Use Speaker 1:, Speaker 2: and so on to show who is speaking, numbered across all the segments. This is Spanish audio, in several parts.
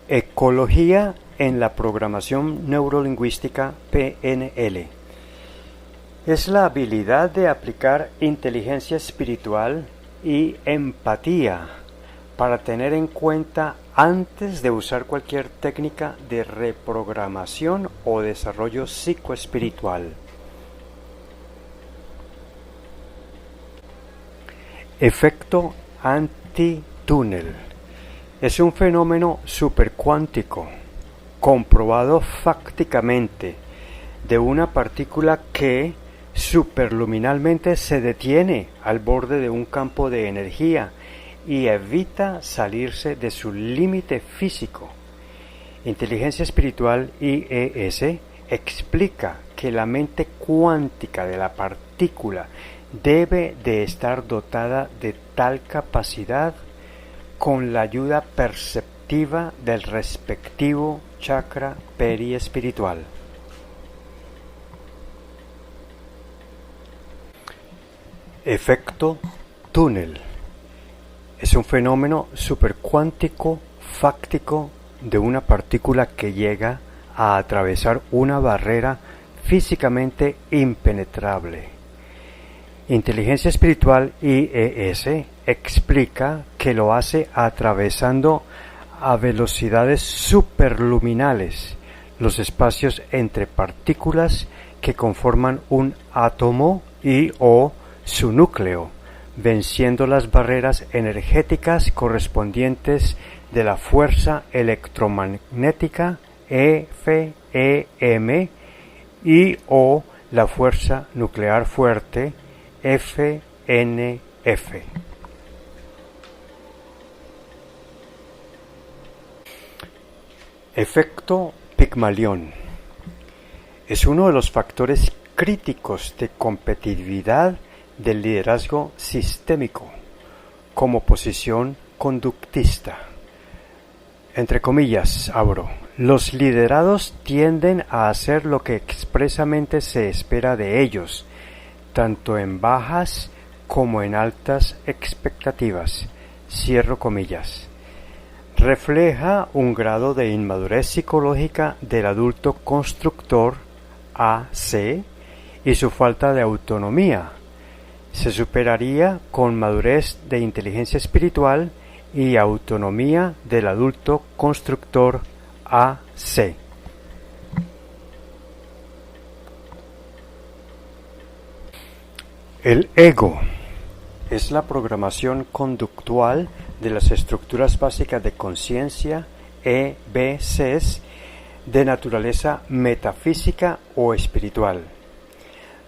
Speaker 1: Ecología en la programación neurolingüística (PNL). Es la habilidad de aplicar inteligencia espiritual y empatía para tener en cuenta antes de usar cualquier técnica de reprogramación o desarrollo psicoespiritual. Efecto antitúnel. Es un fenómeno supercuántico, comprobado fácticamente, de una partícula que superluminalmente se detiene al borde de un campo de energía y evita salirse de su límite físico. Inteligencia Espiritual IES explica que la mente cuántica de la partícula debe de estar dotada de tal capacidad con la ayuda perceptiva del respectivo chakra periespiritual. Efecto túnel. Es un fenómeno supercuántico fáctico de una partícula que llega a atravesar una barrera físicamente impenetrable. Inteligencia Espiritual IES explica que lo hace atravesando a velocidades superluminales los espacios entre partículas que conforman un átomo y o su núcleo, venciendo las barreras energéticas correspondientes de la fuerza electromagnética FEM y o la fuerza nuclear fuerte FNF. Efecto Pigmalión. Es uno de los factores críticos de competitividad del liderazgo sistémico como posición conductista. Entre comillas, abro, los liderados tienden a hacer lo que expresamente se espera de ellos, tanto en bajas como en altas expectativas, cierro comillas. Refleja un grado de inmadurez psicológica del adulto constructor AC y su falta de autonomía. Se superaría con madurez de inteligencia espiritual y autonomía del adulto constructor AC. El ego es la programación conductual de las estructuras básicas de conciencia EBCs de naturaleza metafísica o espiritual,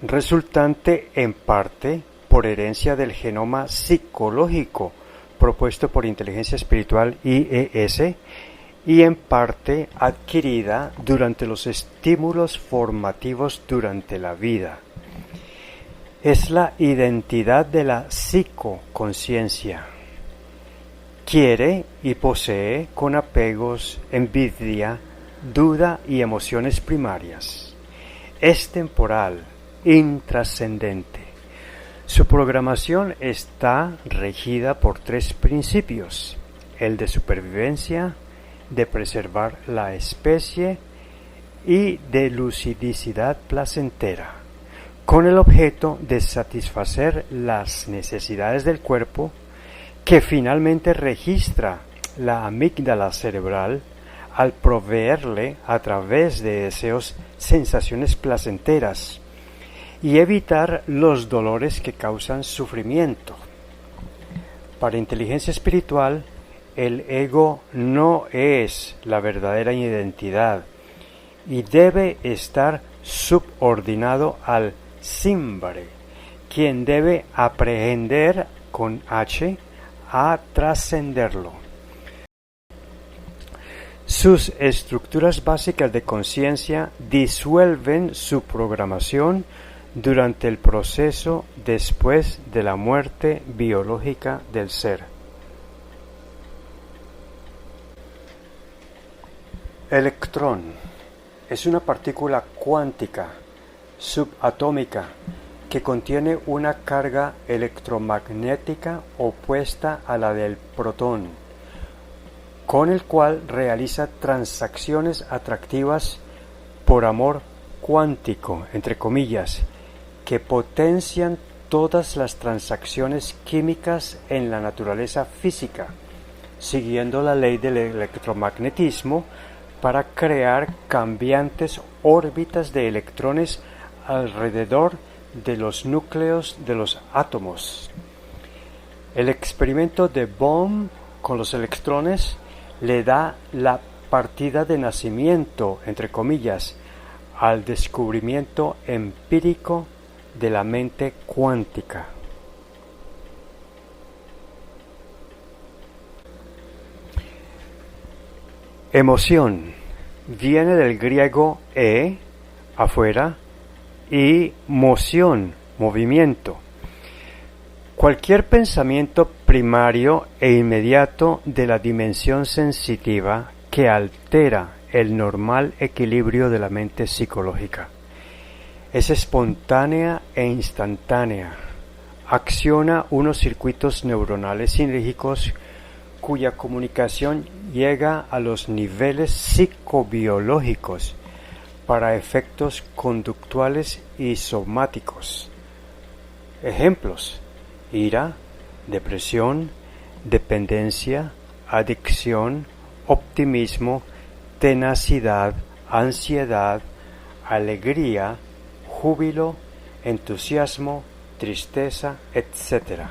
Speaker 1: resultante en parte por herencia del genoma psicológico propuesto por Inteligencia Espiritual IES y en parte adquirida durante los estímulos formativos durante la vida. Es la identidad de la psicoconciencia. Quiere y posee con apegos, envidia, duda y emociones primarias. Es temporal, intrascendente. Su programación está regida por tres principios: el de supervivencia, de preservar la especie y de lucidicidad placentera, con el objeto de satisfacer las necesidades del cuerpo, que finalmente registra la amígdala cerebral al proveerle a través de deseos sensaciones placenteras y evitar los dolores que causan sufrimiento. Para Inteligencia Espiritual, el ego no es la verdadera identidad y debe estar subordinado al Simbare, quien debe aprehender con H a trascenderlo. Sus estructuras básicas de conciencia disuelven su programación durante el proceso después de la muerte biológica del ser. Electrón es una partícula cuántica subatómica que contiene una carga electromagnética opuesta a la del protón, con el cual realiza transacciones atractivas por amor cuántico, entre comillas, que potencian todas las transacciones químicas en la naturaleza física, siguiendo la ley del electromagnetismo para crear cambiantes órbitas de electrones alrededor de los núcleos de los átomos. El experimento de Bohm con los electrones le da la partida de nacimiento, entre comillas, al descubrimiento empírico de la mente cuántica. Emoción viene del griego afuera, y moción, movimiento. Cualquier pensamiento primario e inmediato de la dimensión sensitiva que altera el normal equilibrio de la mente psicológica. Es espontánea e instantánea. Acciona unos circuitos neuronales sinérgicos cuya comunicación llega a los niveles psicobiológicos para efectos conductuales y somáticos. Ejemplos: ira, depresión, dependencia, adicción, optimismo, tenacidad, ansiedad, alegría, júbilo, entusiasmo, tristeza, etc.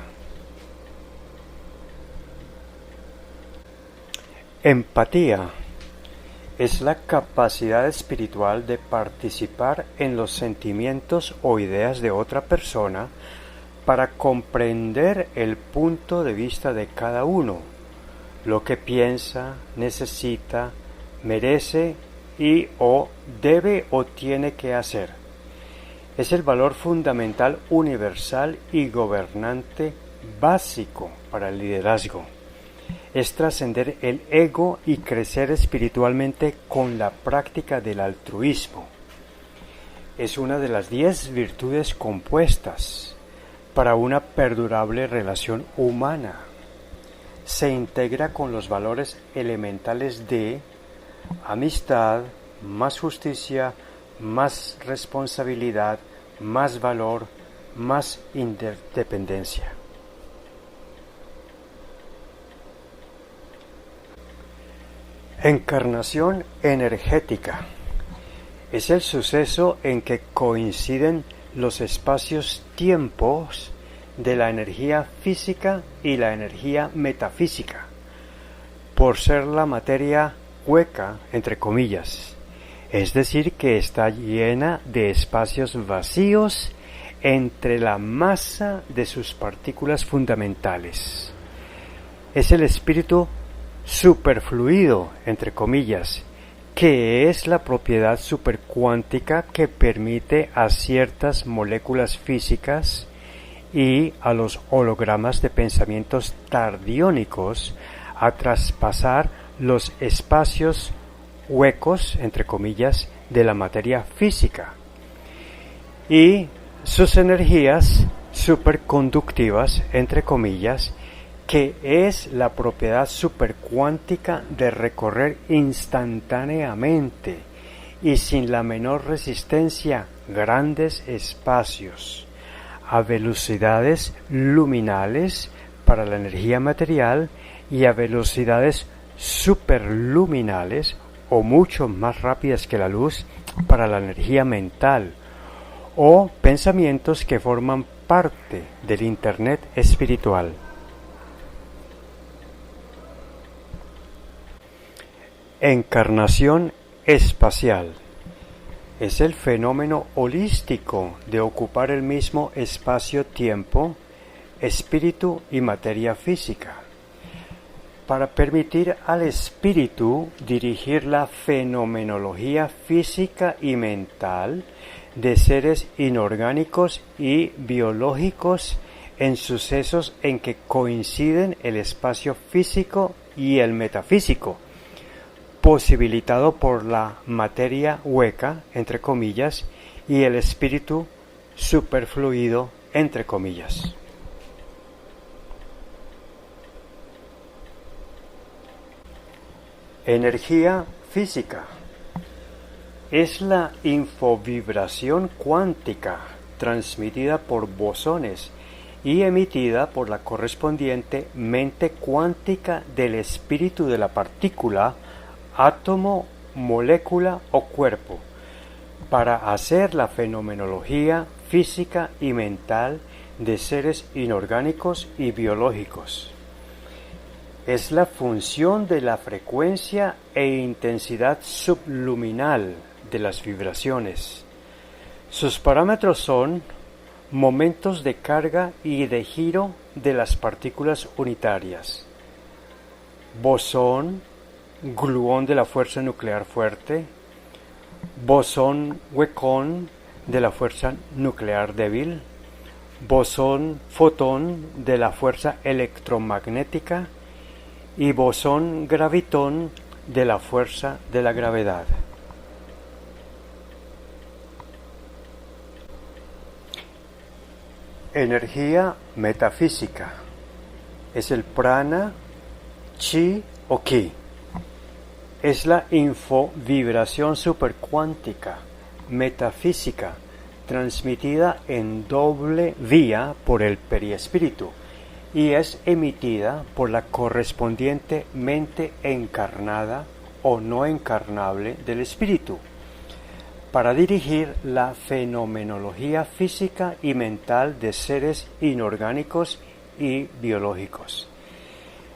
Speaker 1: Empatía es la capacidad espiritual de participar en los sentimientos o ideas de otra persona para comprender el punto de vista de cada uno, lo que piensa, necesita, merece y o debe o tiene que hacer. Es el valor fundamental, universal y gobernante básico para el liderazgo. Es trascender el ego y crecer espiritualmente con la práctica del altruismo. Es una de las 10 virtudes compuestas para una perdurable relación humana. Se integra con los valores elementales de amistad, más justicia, más responsabilidad, más valor, más interdependencia. Encarnación energética es el suceso en que coinciden los espacios-tiempos de la energía física y la energía metafísica, por ser la materia hueca, entre comillas, es decir, que está llena de espacios vacíos entre la masa de sus partículas fundamentales. Es el espíritu superfluido, entre comillas, que es la propiedad supercuántica que permite a ciertas moléculas físicas y a los hologramas de pensamientos tardiónicos a traspasar los espacios huecos, entre comillas, de la materia física, y sus energías superconductivas, entre comillas, que es la propiedad supercuántica de recorrer instantáneamente y sin la menor resistencia grandes espacios a velocidades luminales para la energía material y a velocidades superluminales o mucho más rápidas que la luz para la energía mental o pensamientos que forman parte del Internet espiritual. Encarnación espacial es el fenómeno holístico de ocupar el mismo espacio-tiempo, espíritu y materia física, para permitir al espíritu dirigir la fenomenología física y mental de seres inorgánicos y biológicos en sucesos en que coinciden el espacio físico y el metafísico, posibilitado por la materia hueca, entre comillas, y el espíritu superfluido, entre comillas. Energía física es la infovibración cuántica transmitida por bosones y emitida por la correspondiente mente cuántica del espíritu de la partícula, átomo, molécula o cuerpo, para hacer la fenomenología física y mental de seres inorgánicos y biológicos. Es la función de la frecuencia e intensidad subluminal de las vibraciones. Sus parámetros son momentos de carga y de giro de las partículas unitarias, bosón, gluón de la fuerza nuclear fuerte, bosón huecón de la fuerza nuclear débil, bosón fotón de la fuerza electromagnética y bosón gravitón de la fuerza de la gravedad. Energía metafísica es el prana, chi o ki. Es la infovibración supercuántica metafísica transmitida en doble vía por el periespíritu y es emitida por la correspondiente mente encarnada o no encarnable del espíritu para dirigir la fenomenología física y mental de seres inorgánicos y biológicos.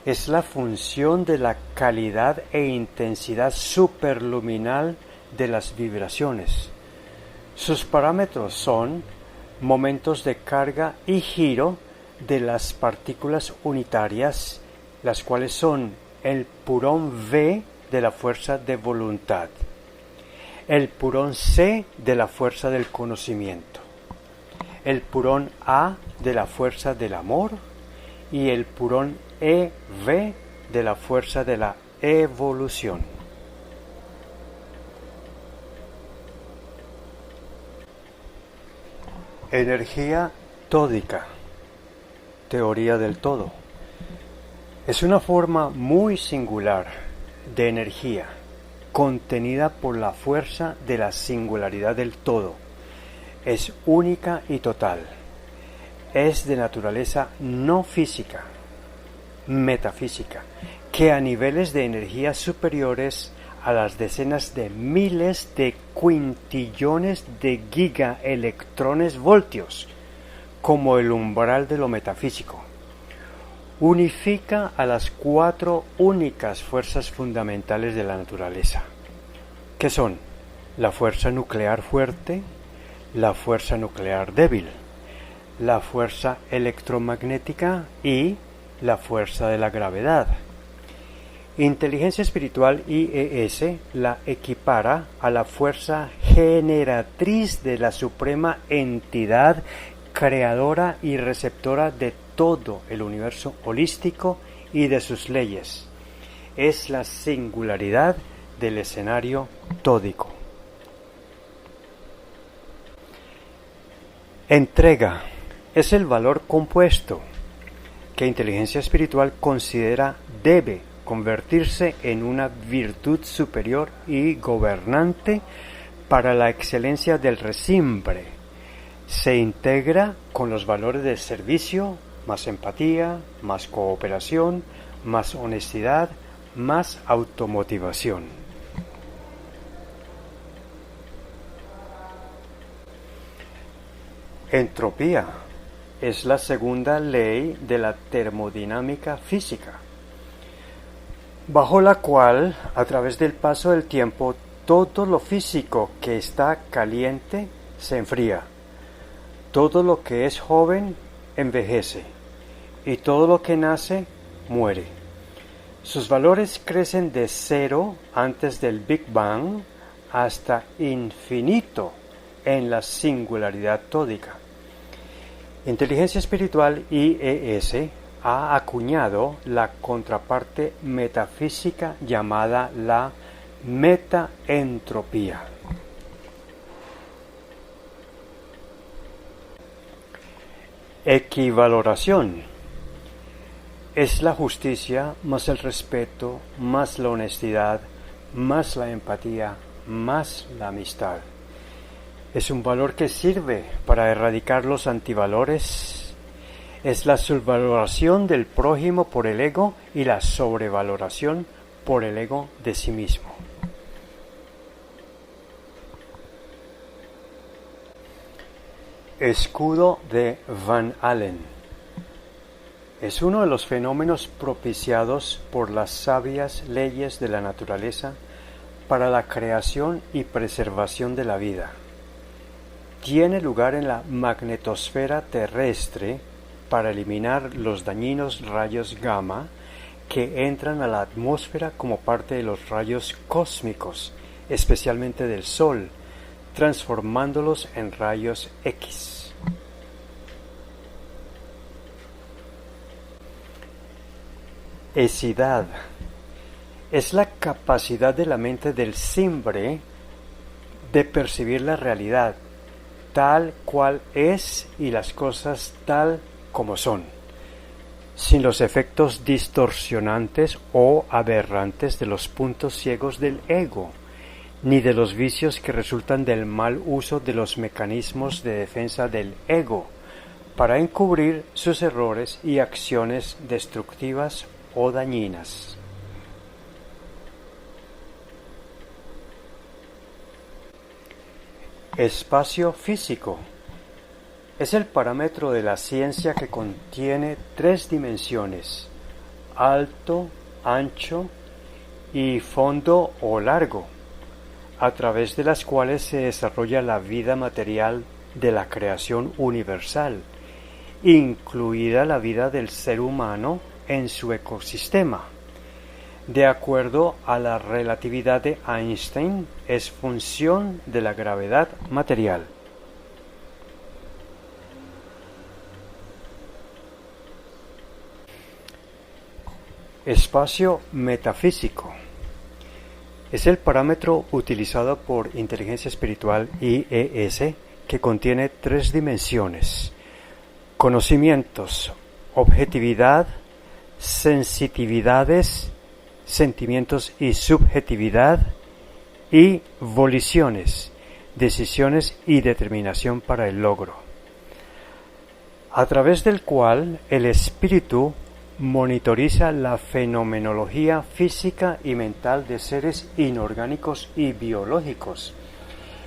Speaker 1: Es la función de la calidad e intensidad superluminal de las vibraciones. Sus parámetros son momentos de carga y giro de las partículas unitarias, las cuales son el purón V de la fuerza de voluntad, el purón C de la fuerza del conocimiento, el purón A de la fuerza del amor y el purón EV de la fuerza de la evolución. Energía tódica, teoría del todo. Es una forma muy singular de energía contenida por la fuerza de la singularidad del todo. Es única y total. Es de naturaleza no física, metafísica, que a niveles de energía superiores a las decenas de miles de quintillones de gigaelectrones voltios, como el umbral de lo metafísico, unifica a las 4 únicas fuerzas fundamentales de la naturaleza, que son la fuerza nuclear fuerte, la fuerza nuclear débil, la fuerza electromagnética y la fuerza de la gravedad. Inteligencia espiritual IES la equipara a la fuerza generatriz de la suprema entidad creadora y receptora de todo el universo holístico y de sus leyes. Es la singularidad del escenario tódico. Entrega es el valor compuesto que inteligencia espiritual considera debe convertirse en una virtud superior y gobernante para la excelencia del resimbre. Se integra con los valores de servicio, más empatía, más cooperación, más honestidad, más automotivación. Entropía es la segunda ley de la termodinámica física, bajo la cual, a través del paso del tiempo, todo lo físico que está caliente se enfría, todo lo que es joven envejece y todo lo que nace muere. Sus valores crecen de cero antes del Big Bang hasta infinito en la singularidad tódica. Inteligencia espiritual IES ha acuñado la contraparte metafísica llamada la metaentropía. Equivaloración Es la justicia, más el respeto, más la honestidad, más la empatía, más la amistad. Es un valor que sirve para erradicar los antivalores. Es la subvaloración del prójimo por el ego y la sobrevaloración por el ego de sí mismo. Escudo de Van Allen. Es uno de los fenómenos propiciados por las sabias leyes de la naturaleza para la creación y preservación de la vida. Tiene lugar en la magnetosfera terrestre para eliminar los dañinos rayos gamma que entran a la atmósfera como parte de los rayos cósmicos, especialmente del Sol, transformándolos en rayos X. Esidad es la capacidad de la mente del simbre de percibir la realidad tal cual es y las cosas tal como son, sin los efectos distorsionantes o aberrantes de los puntos ciegos del ego, ni de los vicios que resultan del mal uso de los mecanismos de defensa del ego para encubrir sus errores y acciones destructivas o dañinas. Espacio físico es el parámetro de la ciencia que contiene 3 dimensiones: alto, ancho y fondo o largo, a través de las cuales se desarrolla la vida material de la creación universal, incluida la vida del ser humano en su ecosistema. De acuerdo a la relatividad de Einstein, es función de la gravedad material. Espacio metafísico es el parámetro utilizado por Inteligencia Espiritual IES que contiene 3 dimensiones: conocimientos, objetividad, sensitividades, sentimientos y subjetividad, y voliciones, decisiones y determinación para el logro, a través del cual el espíritu monitoriza la fenomenología física y mental de seres inorgánicos y biológicos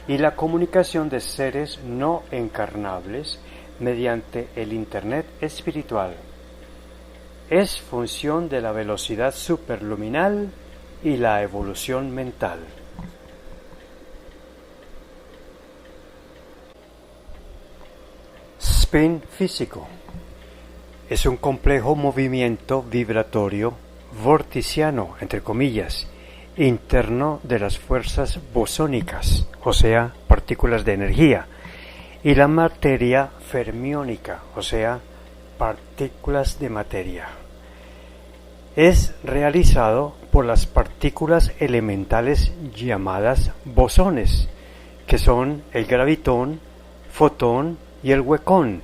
Speaker 1: y la comunicación de seres no encarnables mediante el Internet espiritual. Es función de la velocidad superluminal y la evolución mental. Spin físico es un complejo movimiento vibratorio vorticiano, entre comillas, interno de las fuerzas bosónicas, o sea, partículas de energía, y la materia fermiónica, o sea, partículas de materia. Es realizado por las partículas elementales llamadas bosones, que son el gravitón, fotón y el huecón,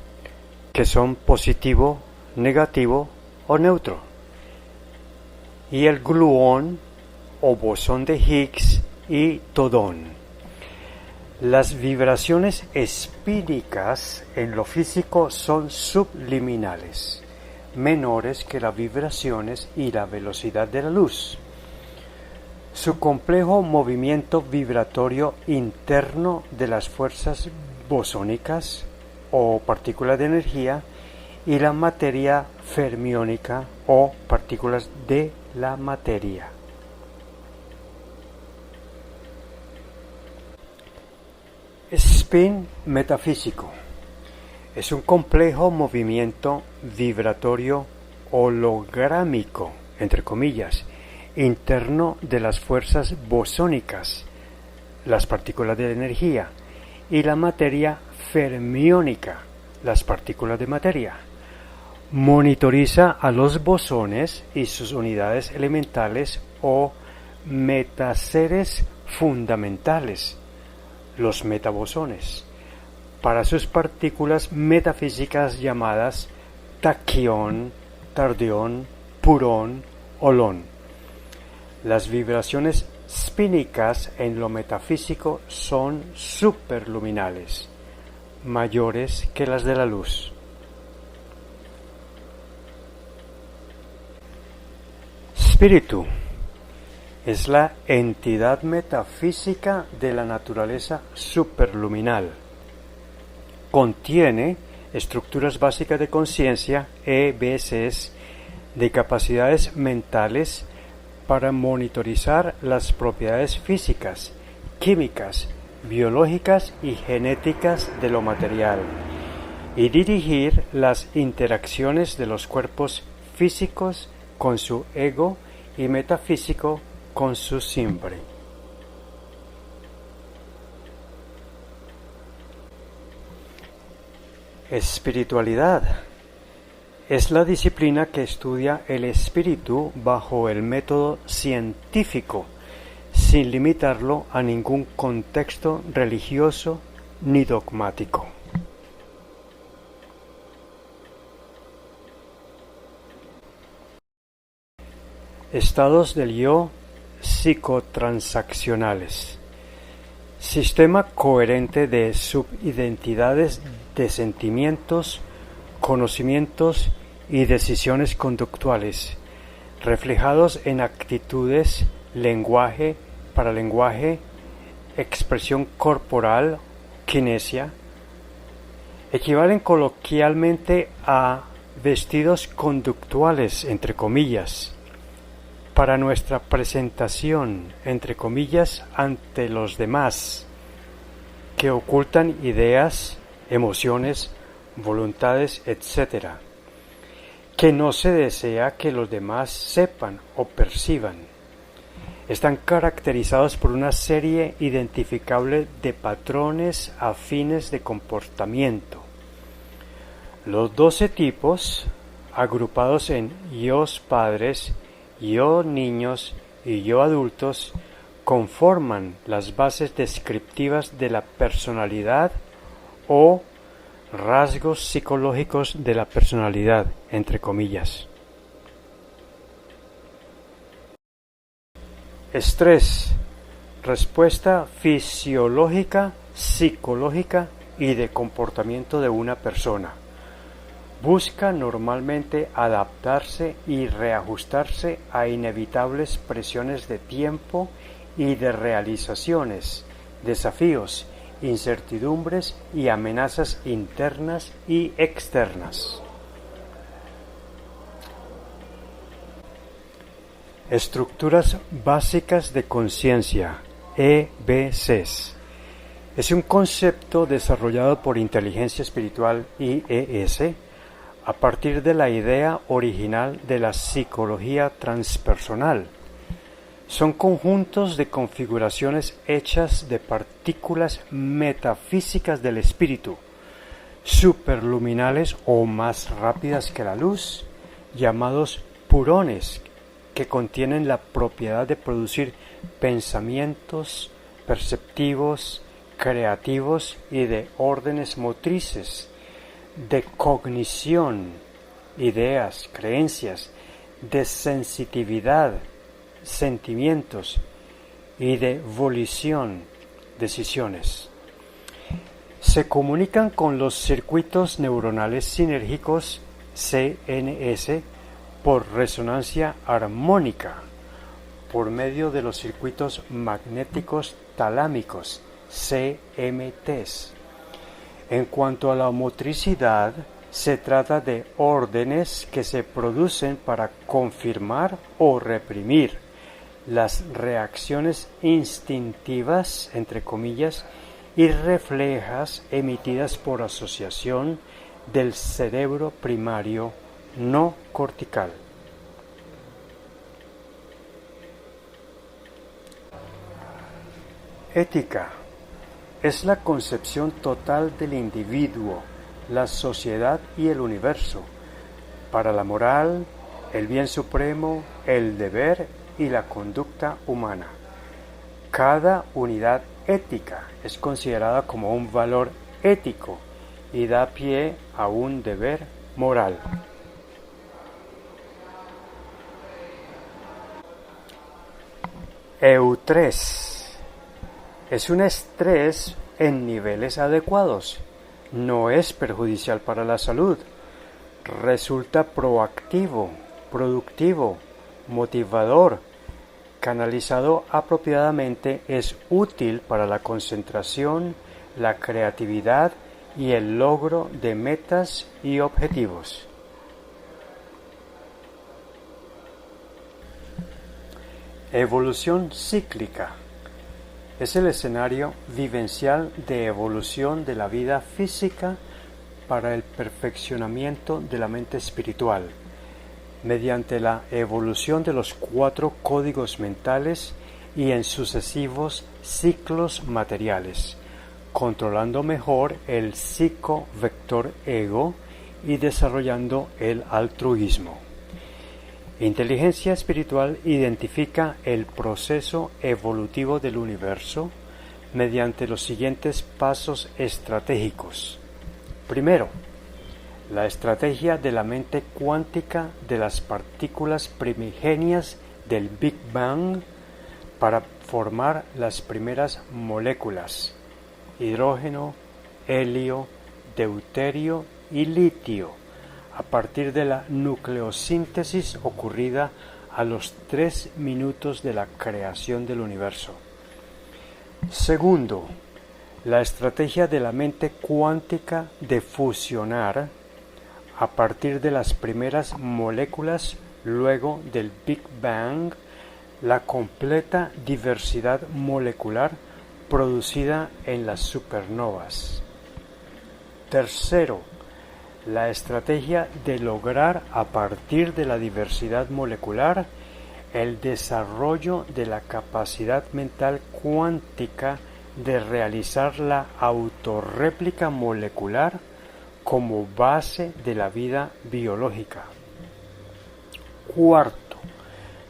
Speaker 1: que son positivo, negativo o neutro, y el gluón o bosón de Higgs y todón. Las vibraciones espíricas en lo físico son subliminales, menores que las vibraciones y la velocidad de la luz. Su complejo movimiento vibratorio interno de las fuerzas bosónicas o partículas de energía y la materia fermiónica o partículas de la materia. Spin metafísico es un complejo movimiento vibratorio holográmico, entre comillas, interno de las fuerzas bosónicas, las partículas de energía, y la materia fermiónica, las partículas de materia. Monitoriza a los bosones y sus unidades elementales o metaseres fundamentales, los metabosones, para sus partículas metafísicas llamadas taquión, Tardeón, Purón, Olón. Las vibraciones spínicas en lo metafísico son superluminales, mayores que las de la luz. Espíritu es la entidad metafísica de la naturaleza superluminal. Contiene estructuras básicas de conciencia, EBCs, de capacidades mentales para monitorizar las propiedades físicas, químicas, biológicas y genéticas de lo material, y dirigir las interacciones de los cuerpos físicos con su ego y metafísico con su simbre. Espiritualidad es la disciplina que estudia el espíritu bajo el método científico, sin limitarlo a ningún contexto religioso ni dogmático. Estados del yo psicotransaccionales. Sistema coherente de subidentidades de sentimientos, conocimientos y decisiones conductuales, reflejados en actitudes, lenguaje, paralenguaje, expresión corporal, kinesia, equivalen coloquialmente a vestidos conductuales, entre comillas, para nuestra presentación, entre comillas, ante los demás, que ocultan ideas, emociones, voluntades, etc., que no se desea que los demás sepan o perciban. Están caracterizados por una serie identificable de patrones afines de comportamiento. Los 12 tipos, agrupados en yos padres, yo niños y yo adultos, conforman las bases descriptivas de la personalidad o rasgos psicológicos de la personalidad, entre comillas. Estrés, respuesta fisiológica, psicológica y de comportamiento de una persona. Busca normalmente adaptarse y reajustarse a inevitables presiones de tiempo y de realizaciones, desafíos, incertidumbres y amenazas internas y externas. Estructuras básicas de conciencia, EBCs. Es un concepto desarrollado por Inteligencia Espiritual, IES, a partir de la idea original de la psicología transpersonal. Son conjuntos de configuraciones hechas de partículas metafísicas del espíritu, superluminales o más rápidas que la luz, llamados purones, que contienen la propiedad de producir pensamientos perceptivos, creativos y de órdenes motrices, de cognición, ideas, creencias, de sensitividad, sentimientos y de volición, decisiones. Se comunican con los circuitos neuronales sinérgicos CNS por resonancia armónica, por medio de los circuitos magnéticos talámicos CMTs. En cuanto a la motricidad, se trata de órdenes que se producen para confirmar o reprimir las reacciones instintivas, entre comillas, y reflejas emitidas por asociación del cerebro primario no cortical. Ética es la concepción total del individuo, la sociedad y el universo, para la moral, el bien supremo, el deber y la conducta humana. Cada unidad ética es considerada como un valor ético y da pie a un deber moral. Eutrés. Es un estrés en niveles adecuados. No es perjudicial para la salud. Resulta proactivo, productivo, motivador. Canalizado apropiadamente es útil para la concentración, la creatividad y el logro de metas y objetivos. Evolución cíclica. Es el escenario vivencial de evolución de la vida física para el perfeccionamiento de la mente espiritual, mediante la evolución de los 4 códigos mentales y en sucesivos ciclos materiales, controlando mejor el psico-vector ego y desarrollando el altruismo. Inteligencia espiritual identifica el proceso evolutivo del universo mediante los siguientes pasos estratégicos. Primero, la estrategia de la mente cuántica de las partículas primigenias del Big Bang para formar las primeras moléculas: hidrógeno, helio, deuterio y litio, a partir de la nucleosíntesis ocurrida a los 3 minutos de la creación del universo. Segundo, la estrategia de la mente cuántica de fusionar a partir de las primeras moléculas luego del Big Bang la completa diversidad molecular producida en las supernovas. Tercero, la estrategia de lograr a partir de la diversidad molecular el desarrollo de la capacidad mental cuántica de realizar la autorréplica molecular como base de la vida biológica. Cuarto,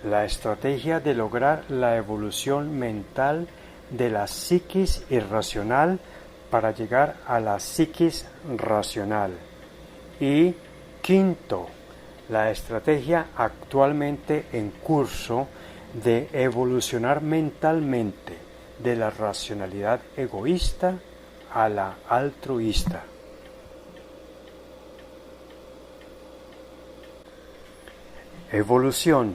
Speaker 1: la estrategia de lograr la evolución mental de la psiquis irracional para llegar a la psiquis racional. Y quinto, la estrategia actualmente en curso de evolucionar mentalmente de la racionalidad egoísta a la altruista. Evolución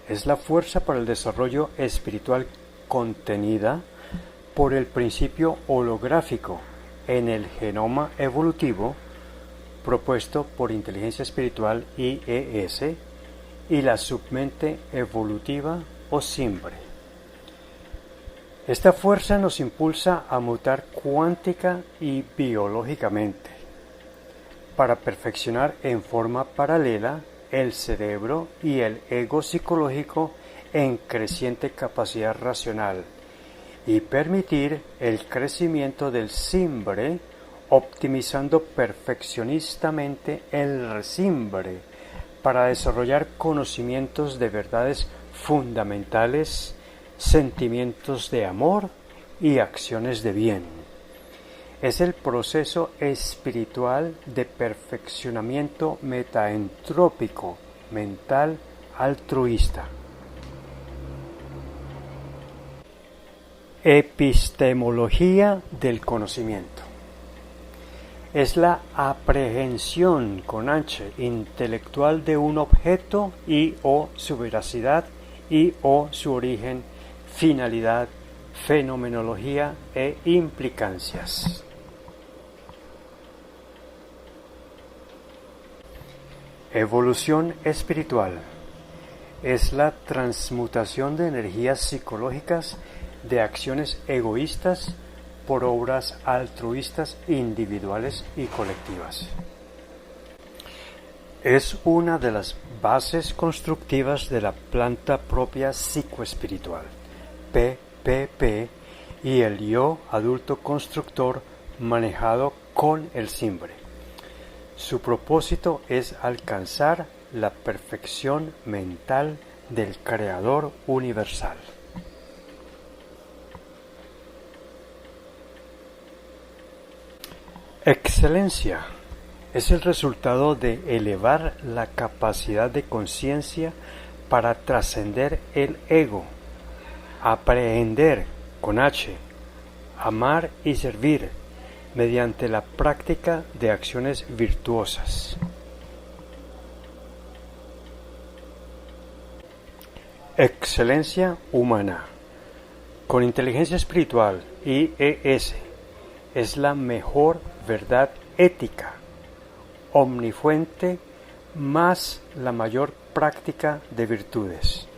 Speaker 1: es la fuerza para el desarrollo espiritual contenida por el principio holográfico en el genoma evolutivo propuesto por Inteligencia Espiritual IES y la submente evolutiva o SIMBRE. Esta fuerza nos impulsa a mutar cuántica y biológicamente para perfeccionar en forma paralela el cerebro y el ego psicológico en creciente capacidad racional y permitir el crecimiento del SIMBRE, optimizando perfeccionistamente el RESIMBRE para desarrollar conocimientos de verdades fundamentales, sentimientos de amor y acciones de bien. Es el proceso espiritual de perfeccionamiento metaentrópico, mental, altruista. Epistemología del conocimiento. Es la aprehensión con H intelectual de un objeto y o su veracidad y o su origen, finalidad, fenomenología e implicancias. Evolución espiritual es la transmutación de energías psicológicas de acciones egoístas por obras altruistas individuales y colectivas. Es una de las bases constructivas de la planta propia psicoespiritual, PPP, y el yo adulto constructor manejado con el SIMBRE. Su propósito es alcanzar la perfección mental del Creador universal. Excelencia es el resultado de elevar la capacidad de conciencia para trascender el ego, Aprehender con H, amar y servir mediante la práctica de acciones virtuosas. Excelencia humana. Con inteligencia espiritual, IES, es la mejor verdad ética, omnifuente, más la mayor práctica de virtudes.